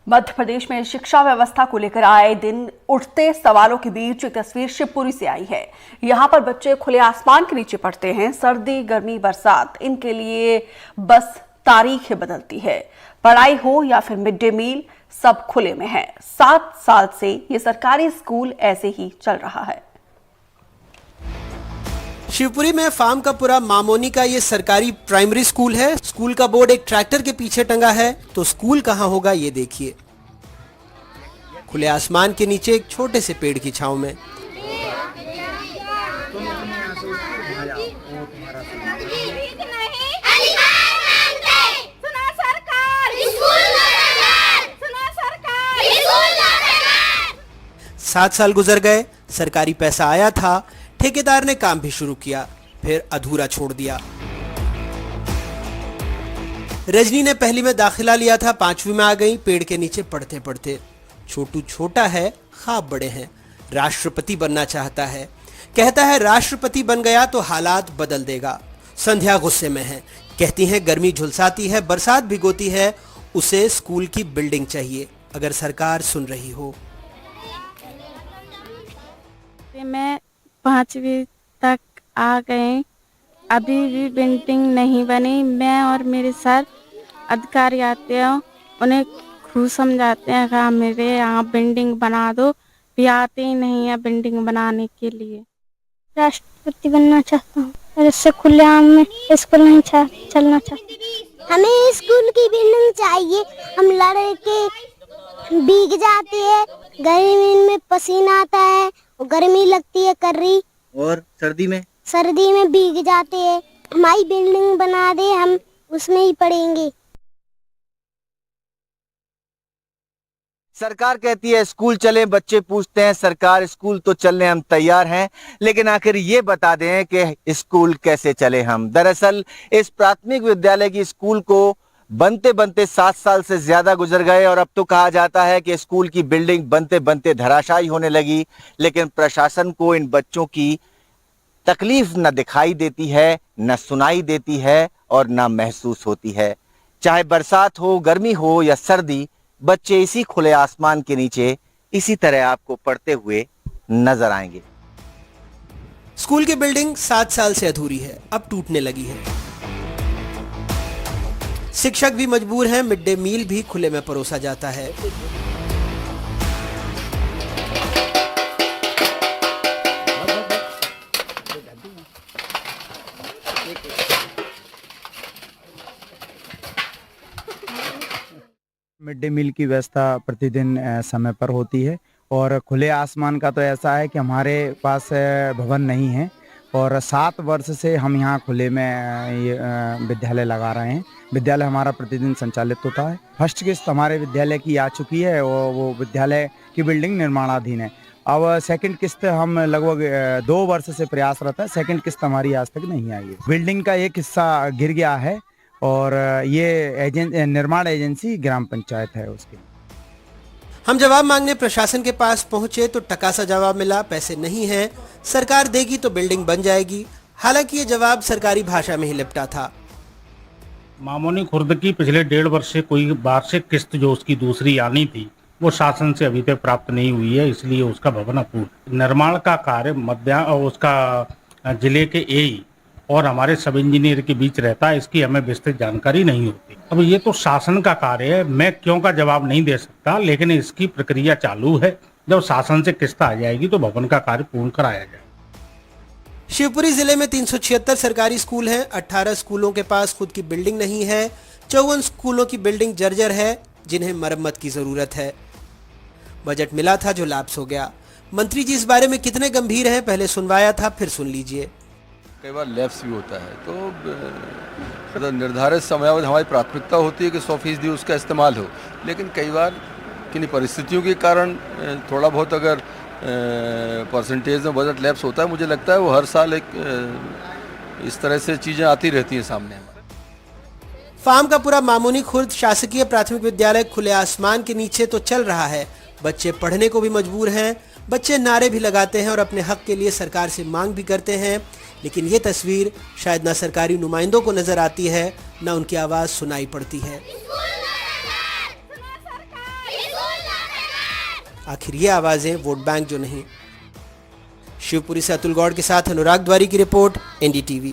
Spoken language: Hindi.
मध्य प्रदेश में शिक्षा व्यवस्था को लेकर आए दिन उठते सवालों के बीच एक तस्वीर शिवपुरी से आई है। यहाँ पर बच्चे खुले आसमान के नीचे पढ़ते हैं। सर्दी, गर्मी, बरसात, इनके लिए बस तारीखें बदलती है। पढ़ाई हो या फिर मिड डे मील, सब खुले में है। 7 साल से ये सरकारी स्कूल ऐसे ही चल रहा है। शिवपुरी में फार्म का पूरा मामोनी का ये सरकारी प्राइमरी स्कूल है। स्कूल का बोर्ड एक ट्रैक्टर के पीछे टंगा है, तो स्कूल कहाँ होगा ये देखिए। खुले आसमान के नीचे एक छोटे से पेड़ की छांव में। सात साल गुजर गए, सरकारी पैसा आया था, ठेकेदार ने काम भी शुरू किया, फिर अधूरा छोड़ दिया। रजनी ने पहली में दाखिला लिया था, 5वीं में आ गई। पेड़ के नीचे पढ़ते पढ़ते छोटू छोटा है, ख्वाब बड़े हैं। राष्ट्रपति बनना चाहता है, कहता है राष्ट्रपति बन गया तो हालात बदल देगा। संध्या गुस्से में है, कहती है गर्मी झुलसाती है, बरसात भिगोती है, उसे स्कूल की बिल्डिंग चाहिए। अगर सरकार सुन रही हो। मैं 5वीं तक आ गए, अभी भी बिल्डिंग नहीं बनी। मैं और मेरे सर अधिकारी आते हैं, उन्हें खूब समझाते हैं कि मेरे यहाँ बिल्डिंग बना दो, भी आते ही नहीं है बिल्डिंग बनाने के लिए। राष्ट्रपति बनना चाहता हूँ और इससे खुलेआम में स्कूल नहीं चलना चाहता। हमें स्कूल की बिल्डिंग चाहिए। हम लड़के भीग जाते हैं, गर्मी में पसीना आता है, गर्मी लगती है कर्री, और सर्दी में भीग जाते हैं। हमारी बिल्डिंग बना दे, हम उसमें ही पढ़ेंगे। सरकार कहती है स्कूल चले, बच्चे पूछते हैं सरकार स्कूल तो चलने हम तैयार हैं, लेकिन आखिर ये बता दें कि स्कूल कैसे चले हम। दरअसल इस प्राथमिक विद्यालय की स्कूल को बनते बनते 7 साल से ज्यादा गुजर गए और अब तो कहा जाता है कि स्कूल की बिल्डिंग बनते बनते धराशायी होने लगी। लेकिन प्रशासन को इन बच्चों की तकलीफ न दिखाई देती है, न सुनाई देती है और न महसूस होती है। चाहे बरसात हो, गर्मी हो या सर्दी, बच्चे इसी खुले आसमान के नीचे इसी तरह आपको पढ़ते हुए नजर आएंगे। स्कूल की बिल्डिंग 7 साल से अधूरी है, अब टूटने लगी है। शिक्षक भी मजबूर हैं, मिड डे मील भी खुले में परोसा जाता है। मिड डे मील की व्यवस्था प्रतिदिन समय पर होती है और खुले आसमान का तो ऐसा है कि हमारे पास भवन नहीं है और 7 वर्ष से हम यहाँ खुले में ये विद्यालय लगा रहे हैं। विद्यालय हमारा प्रतिदिन संचालित होता है। फर्स्ट किस्त हमारे विद्यालय की आ चुकी है और वो विद्यालय की बिल्डिंग निर्माणाधीन है। अब सेकंड किस्त हम लगभग 2 वर्ष से प्रयासरत है। सेकंड किस्त हमारी आज तक नहीं आई है। बिल्डिंग का एक हिस्सा गिर गया है और ये निर्माण एजेंसी ग्राम पंचायत है उसकी। हम जवाब मांगने प्रशासन के पास पहुंचे तो टकासा जवाब मिला, पैसे नहीं हैं, सरकार देगी तो बिल्डिंग बन जाएगी। हालांकि ये जवाब सरकारी भाषा में ही लिपटा था। मामोनी खुर्द की पिछले 1.5 वर्ष से कोई वार्षिक किस्त जो उसकी दूसरी आनी थी वो शासन से अभी तक प्राप्त नहीं हुई है, इसलिए उसका भवन अपूर्ण। निर्माण का कार्य उसका जिले के एई और हमारे सब इंजीनियर के बीच रहता है, इसकी हमें विस्तृत जानकारी नहीं होती। अब ये तो शासन का कार्य है, मैं क्यों का जवाब नहीं दे सकता, लेकिन इसकी प्रक्रिया चालू है। जब शासन से किस्त आ जाएगी तो भवन का कार्य पूर्ण कराया जाएगा। शिवपुरी जिले में 376 सरकारी स्कूल हैं। 18 स्कूलों के पास खुद की बिल्डिंग नहीं है। 54 स्कूलों की बिल्डिंग जर्जर है, जिन्हें मरम्मत की जरूरत है। बजट मिला था जो लैप्स हो गया। मंत्री जी इस बारे में कितने गंभीर हैं, पहले सुनवाया था, फिर सुन लीजिए। कई बार लैप्स भी होता है, तो निर्धारित समयावधि हमारी प्राथमिकता होती है कि 100% उसका इस्तेमाल हो, लेकिन कई बार किन्हीं परिस्थितियों के कारण थोड़ा बहुत अगर परसेंटेज में बजट लैप्स होता है, मुझे लगता है वो हर साल एक इस तरह से चीज़ें आती रहती हैं सामने। फार्म का पूरा मामोनी खुर्द शासकीय प्राथमिक विद्यालय खुले आसमान के नीचे तो चल रहा है। बच्चे पढ़ने को भी मजबूर हैं। बच्चे नारे भी लगाते हैं और अपने हक के लिए सरकार से मांग भी करते हैं, लेकिन ये तस्वीर शायद ना सरकारी नुमाइंदों को नजर आती है, ना उनकी आवाज सुनाई पड़ती है। आखिर ये आवाजें वोट बैंक जो नहीं। शिवपुरी से अतुल गौड़ के साथ अनुराग द्वारी की रिपोर्ट, NDTV।